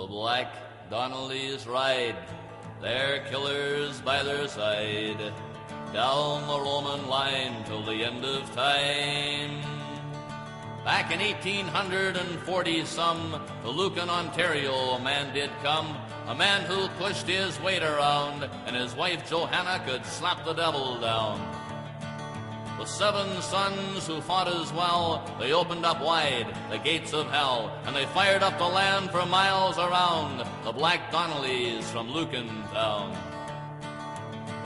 The black Donnellys ride, their killers by their side, down the Roman line till the end of time. Back in 1840-some, to Lucan, Ontario, a man did come, a man who pushed his weight around, and his wife Johanna could slap the devil down. The 7 sons who fought as well, they opened up wide the gates of hell, and they fired up the land for miles around, the black Donnellys from Lucan town.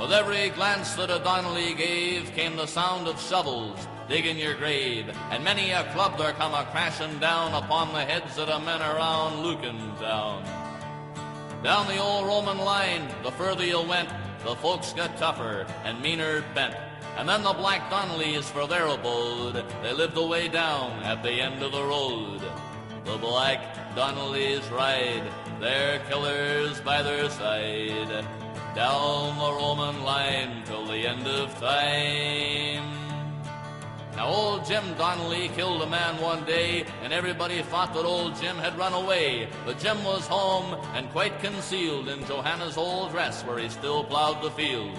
With every glance that a Donnelly gave came the sound of shovels digging your grave, and many a club there come a-crashing down upon the heads of the men around Lucan town. Down the old Roman line, the further you went, the folks got tougher and meaner bent. And then the black Donnellys for their abode, they lived away down at the end of the road. The black Donnellys ride, their killers by their side, down the Roman line till the end of time. Now old Jim Donnelly killed a man one day, and everybody thought that old Jim had run away. But Jim was home and quite concealed in Johanna's old dress where he still plowed the field.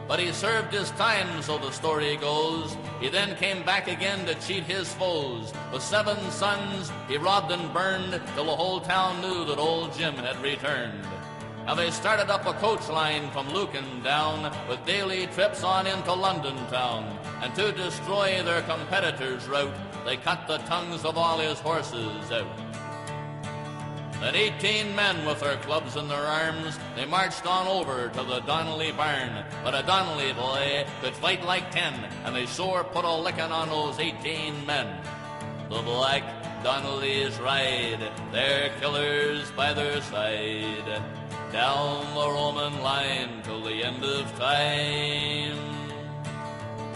But he served his time, so the story goes. He then came back again to cheat his foes. With 7 sons, he robbed and burned till the whole town knew that old Jim had returned. Now they started up a coach line from Lucan down, with daily trips on into London town. And to destroy their competitors' route, they cut the tongues of all his horses out. Then 18 men with their clubs in their arms, they marched on over to the Donnelly barn. But a Donnelly boy could fight like 10, and they sure put a licking on those 18 men. The black Donnellys ride, their killers by their side, down the Roman line till the end of time.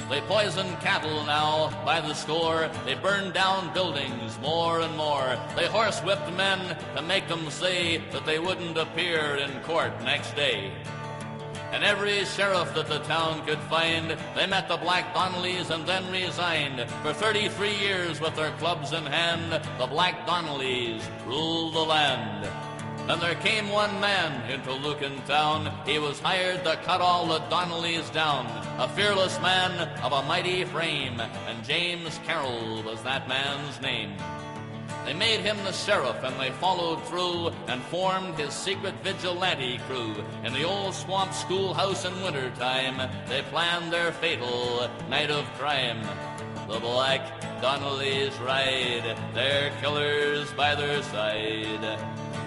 They poisoned cattle now by the score. They burned down buildings more and more. They horsewhipped men to make them say that they wouldn't appear in court next day. And every sheriff that the town could find, they met the black Donnellys and then resigned. For 33 years with their clubs in hand, the black Donnellys ruled the land. Then there came one man into Lucan town. He was hired to cut all the Donnellys down. A fearless man of a mighty frame, and James Carroll was that man's name. They made him the sheriff, and they followed through and formed his secret vigilante crew. In the old swamp schoolhouse in wintertime, they planned their fatal night of crime. The black Donnellys ride, their killers by their side,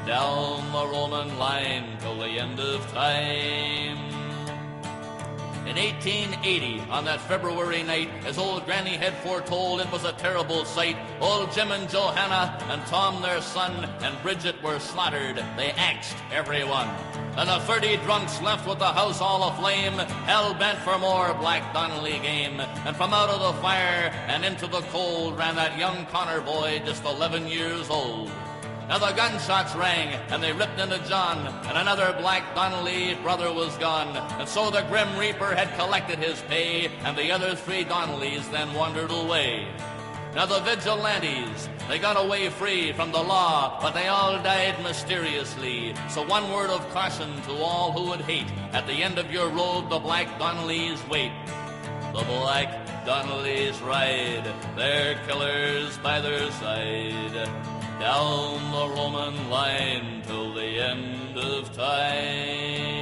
down the Roman line till the end of time. In 1880, on that February night, as old Granny had foretold, it was a terrible sight. Old Jim and Johanna and Tom, their son, and Bridget were slaughtered. They axed everyone. And the 30 drunks left with the house all aflame, hell-bent for more black Donnelly game. And from out of the fire and into the cold ran that young Connor boy, just 11 years old. Now the gunshots rang, and they ripped into John, and another black Donnelly brother was gone. And so the Grim Reaper had collected his pay, and the other 3 Donnellys then wandered away. Now the vigilantes, they got away free from the law, but they all died mysteriously. So one word of caution to all who would hate, at the end of your road the black Donnellys wait. The black Donnellys ride, their killers by their side, down the Roman line till the end of time.